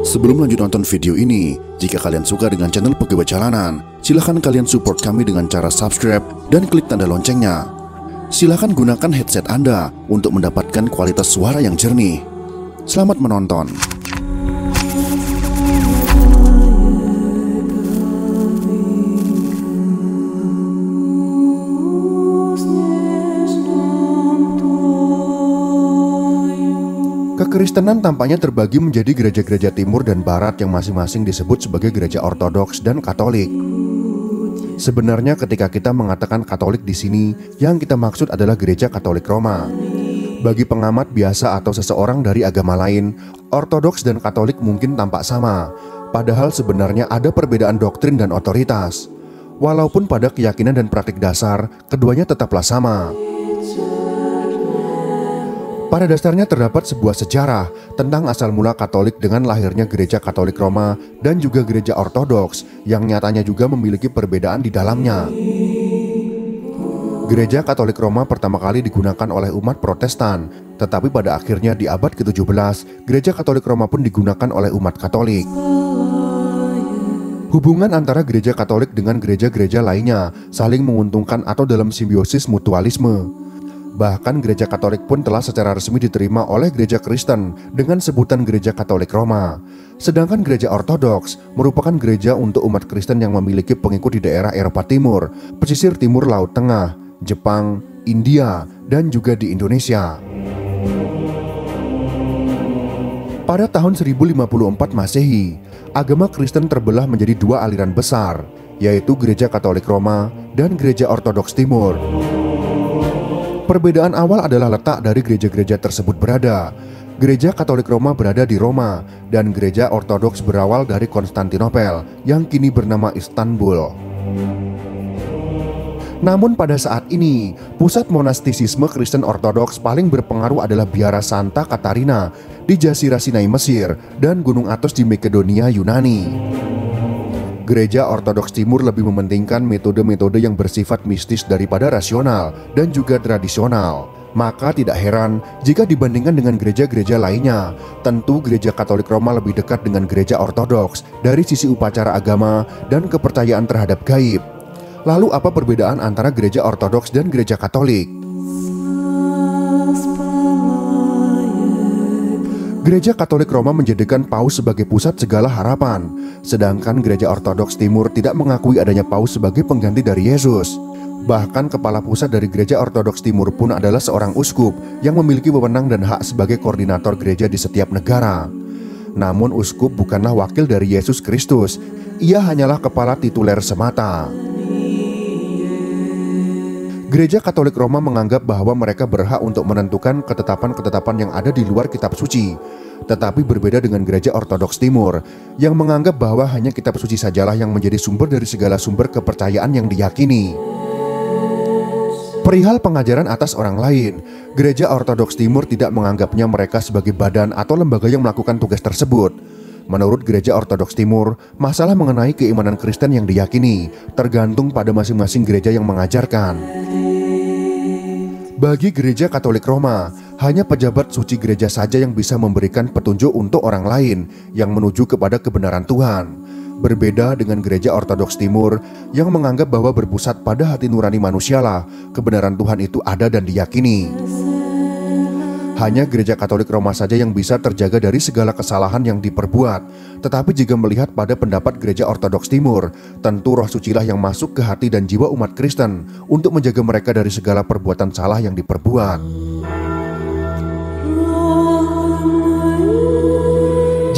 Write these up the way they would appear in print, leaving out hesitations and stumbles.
Sebelum lanjut nonton video ini, jika kalian suka dengan channel Pegawai Jalanan, silahkan kalian support kami dengan cara subscribe dan klik tanda loncengnya. Silahkan gunakan headset Anda untuk mendapatkan kualitas suara yang jernih. Selamat menonton. Kekristenan tampaknya terbagi menjadi gereja-gereja timur dan barat yang masing-masing disebut sebagai gereja ortodoks dan katolik. Sebenarnya ketika kita mengatakan katolik di sini, yang kita maksud adalah gereja Katolik Roma. Bagi pengamat biasa atau seseorang dari agama lain, ortodoks dan katolik mungkin tampak sama, padahal sebenarnya ada perbedaan doktrin dan otoritas. Walaupun pada keyakinan dan praktik dasar, keduanya tetaplah sama. Pada dasarnya terdapat sebuah sejarah tentang asal mula Katolik dengan lahirnya gereja Katolik Roma dan juga gereja Ortodoks yang nyatanya juga memiliki perbedaan di dalamnya. Gereja Katolik Roma pertama kali digunakan oleh umat Protestan, tetapi pada akhirnya di abad ke-17, gereja Katolik Roma pun digunakan oleh umat Katolik. Hubungan antara gereja Katolik dengan gereja-gereja lainnya saling menguntungkan atau dalam simbiosis mutualisme. Bahkan gereja Katolik pun telah secara resmi diterima oleh gereja Kristen dengan sebutan gereja Katolik Roma. Sedangkan gereja Ortodoks merupakan gereja untuk umat Kristen yang memiliki pengikut di daerah Eropa Timur, pesisir timur Laut Tengah, Jepang, India, dan juga di Indonesia. Pada tahun 1054 Masehi, agama Kristen terbelah menjadi dua aliran besar, yaitu gereja Katolik Roma dan gereja Ortodoks Timur. Perbedaan awal adalah letak dari gereja-gereja tersebut berada. Gereja Katolik Roma berada di Roma dan gereja Ortodoks berawal dari Konstantinopel yang kini bernama Istanbul. Namun pada saat ini, pusat monastisisme Kristen Ortodoks paling berpengaruh adalah Biara Santa Katarina di Jazirah Sinai Mesir dan Gunung Athos di Makedonia, Yunani. Gereja Ortodoks Timur lebih mementingkan metode-metode yang bersifat mistis daripada rasional dan juga tradisional. Maka tidak heran jika dibandingkan dengan gereja-gereja lainnya, tentu gereja Katolik Roma lebih dekat dengan gereja Ortodoks dari sisi upacara agama dan kepercayaan terhadap gaib. Lalu apa perbedaan antara gereja Ortodoks dan gereja Katolik? Gereja Katolik Roma menjadikan Paus sebagai pusat segala harapan, sedangkan gereja Ortodoks Timur tidak mengakui adanya Paus sebagai pengganti dari Yesus. Bahkan kepala pusat dari gereja Ortodoks Timur pun adalah seorang uskup yang memiliki wewenang dan hak sebagai koordinator gereja di setiap negara. Namun uskup bukanlah wakil dari Yesus Kristus, ia hanyalah kepala tituler semata. Gereja Katolik Roma menganggap bahwa mereka berhak untuk menentukan ketetapan-ketetapan yang ada di luar kitab suci. Tetapi berbeda dengan gereja Ortodoks Timur yang menganggap bahwa hanya kitab suci sajalah yang menjadi sumber dari segala sumber kepercayaan yang diyakini. Perihal pengajaran atas orang lain, gereja Ortodoks Timur tidak menganggapnya mereka sebagai badan atau lembaga yang melakukan tugas tersebut. Menurut gereja Ortodoks Timur, masalah mengenai keimanan Kristen yang diyakini tergantung pada masing-masing gereja yang mengajarkan. Bagi gereja Katolik Roma, hanya pejabat suci gereja saja yang bisa memberikan petunjuk untuk orang lain yang menuju kepada kebenaran Tuhan. Berbeda dengan gereja Ortodoks Timur yang menganggap bahwa berpusat pada hati nurani manusialah kebenaran Tuhan itu ada dan diyakini. Hanya gereja Katolik Roma saja yang bisa terjaga dari segala kesalahan yang diperbuat. Tetapi jika melihat pada pendapat gereja Ortodoks Timur, tentu roh sucilah yang masuk ke hati dan jiwa umat Kristen untuk menjaga mereka dari segala perbuatan salah yang diperbuat.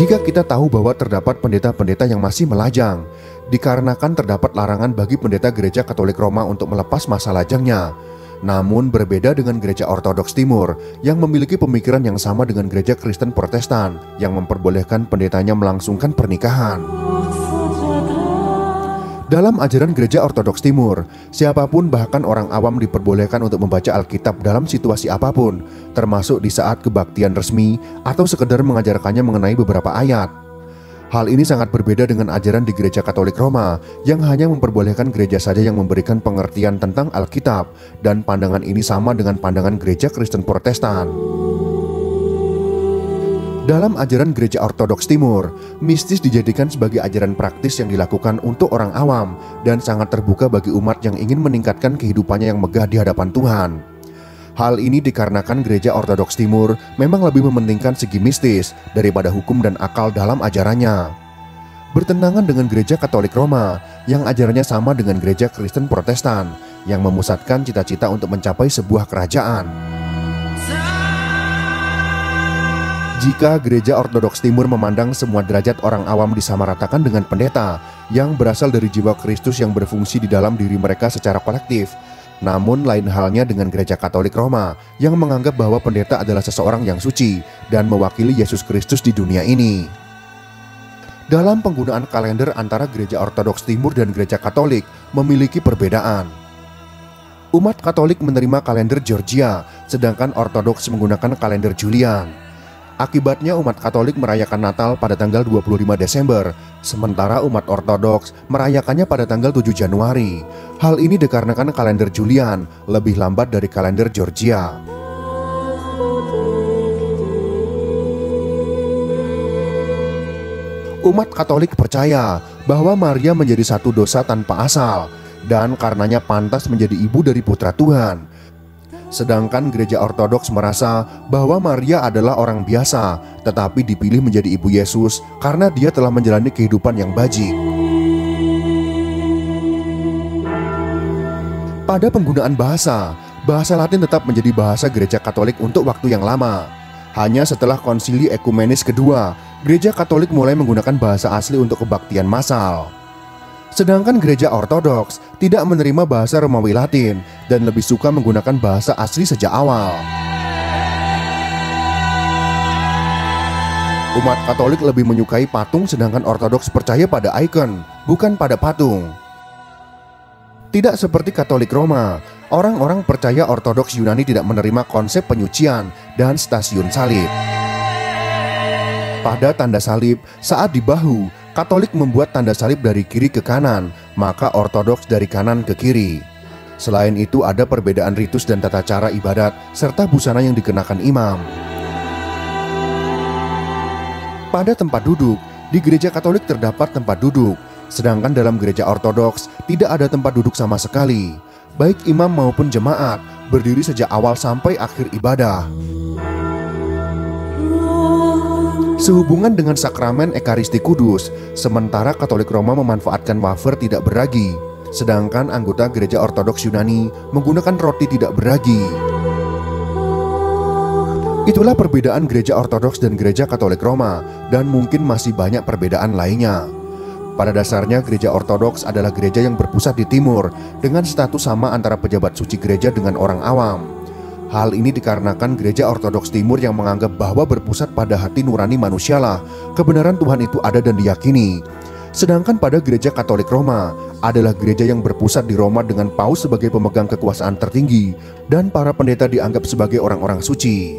Jika kita tahu bahwa terdapat pendeta-pendeta yang masih melajang, dikarenakan terdapat larangan bagi pendeta gereja Katolik Roma untuk melepas masa lajangnya. Namun berbeda dengan gereja Ortodoks Timur yang memiliki pemikiran yang sama dengan gereja Kristen Protestan yang memperbolehkan pendetanya melangsungkan pernikahan. Dalam ajaran gereja Ortodoks Timur, siapapun bahkan orang awam diperbolehkan untuk membaca Alkitab dalam situasi apapun, termasuk di saat kebaktian resmi atau sekedar mengajarkannya mengenai beberapa ayat. Hal ini sangat berbeda dengan ajaran di gereja Katolik Roma yang hanya memperbolehkan gereja saja yang memberikan pengertian tentang Alkitab, dan pandangan ini sama dengan pandangan gereja Kristen Protestan. Dalam ajaran Gereja Ortodoks Timur, mistis dijadikan sebagai ajaran praktis yang dilakukan untuk orang awam dan sangat terbuka bagi umat yang ingin meningkatkan kehidupannya yang megah di hadapan Tuhan. Hal ini dikarenakan Gereja Ortodoks Timur memang lebih mementingkan segi mistis daripada hukum dan akal dalam ajarannya. Bertentangan dengan Gereja Katolik Roma yang ajarannya sama dengan Gereja Kristen Protestan yang memusatkan cita-cita untuk mencapai sebuah kerajaan. Jika Gereja Ortodoks Timur memandang semua derajat orang awam disamaratakan dengan pendeta yang berasal dari jiwa Kristus yang berfungsi di dalam diri mereka secara kolektif, namun lain halnya dengan Gereja Katolik Roma yang menganggap bahwa pendeta adalah seseorang yang suci dan mewakili Yesus Kristus di dunia ini. Dalam penggunaan kalender antara Gereja Ortodoks Timur dan Gereja Katolik memiliki perbedaan. Umat Katolik menerima kalender Georgia, sedangkan Ortodoks menggunakan kalender Julian. Akibatnya umat Katolik merayakan Natal pada tanggal 25 Desember, sementara umat Ortodoks merayakannya pada tanggal 7 Januari. Hal ini dikarenakan kalender Julian lebih lambat dari kalender Georgia. Umat Katolik percaya bahwa Maria menjadi satu dosa tanpa asal dan karenanya pantas menjadi ibu dari putra Tuhan. Sedangkan Gereja Ortodoks merasa bahwa Maria adalah orang biasa, tetapi dipilih menjadi ibu Yesus karena dia telah menjalani kehidupan yang bajik. Pada penggunaan bahasa Latin tetap menjadi bahasa Gereja Katolik untuk waktu yang lama. Hanya setelah Konsili Ekumenis kedua, Gereja Katolik mulai menggunakan bahasa asli untuk kebaktian massal. Sedangkan Gereja Ortodoks tidak menerima bahasa Romawi Latin dan lebih suka menggunakan bahasa asli sejak awal. Umat Katolik lebih menyukai patung, sedangkan Ortodoks percaya pada ikon, bukan pada patung. Tidak seperti Katolik Roma, orang-orang percaya Ortodoks Yunani tidak menerima konsep penyucian dan stasiun salib. Pada tanda salib, saat di bahu, Katolik membuat tanda salib dari kiri ke kanan, maka Ortodoks dari kanan ke kiri. Selain itu ada perbedaan ritus dan tata cara ibadat serta busana yang dikenakan imam. Pada tempat duduk, di Gereja Katolik terdapat tempat duduk, sedangkan dalam Gereja Ortodoks tidak ada tempat duduk sama sekali. Baik imam maupun jemaat berdiri sejak awal sampai akhir ibadah. Sehubungan dengan sakramen Ekaristi Kudus, sementara Katolik Roma memanfaatkan wafer tidak beragi, sedangkan anggota Gereja Ortodoks Yunani menggunakan roti tidak beragi. Itulah perbedaan Gereja Ortodoks dan Gereja Katolik Roma, dan mungkin masih banyak perbedaan lainnya. Pada dasarnya Gereja Ortodoks adalah gereja yang berpusat di timur, dengan status sama antara pejabat suci gereja dengan orang awam. Hal ini dikarenakan Gereja Ortodoks Timur yang menganggap bahwa berpusat pada hati nurani manusialah kebenaran Tuhan itu ada dan diyakini. Sedangkan pada Gereja Katolik Roma adalah gereja yang berpusat di Roma dengan Paus sebagai pemegang kekuasaan tertinggi dan para pendeta dianggap sebagai orang-orang suci.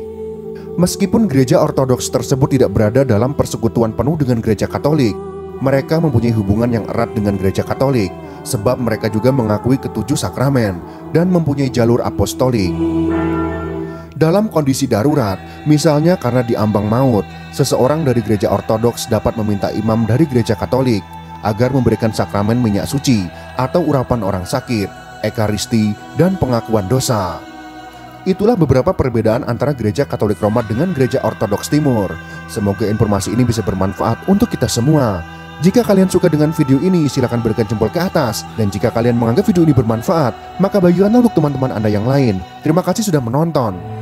Meskipun Gereja Ortodoks tersebut tidak berada dalam persekutuan penuh dengan Gereja Katolik, mereka mempunyai hubungan yang erat dengan Gereja Katolik, sebab mereka juga mengakui ketujuh sakramen dan mempunyai jalur apostolik. Dalam kondisi darurat, misalnya karena diambang maut, seseorang dari Gereja Ortodoks dapat meminta imam dari Gereja Katolik agar memberikan sakramen minyak suci atau urapan orang sakit, ekaristi, dan pengakuan dosa. Itulah beberapa perbedaan antara Gereja Katolik Roma dengan Gereja Ortodoks Timur. Semoga informasi ini bisa bermanfaat untuk kita semua. Jika kalian suka dengan video ini, silakan berikan jempol ke atas. Dan jika kalian menganggap video ini bermanfaat, maka bagikanlah untuk teman-teman Anda yang lain. Terima kasih sudah menonton.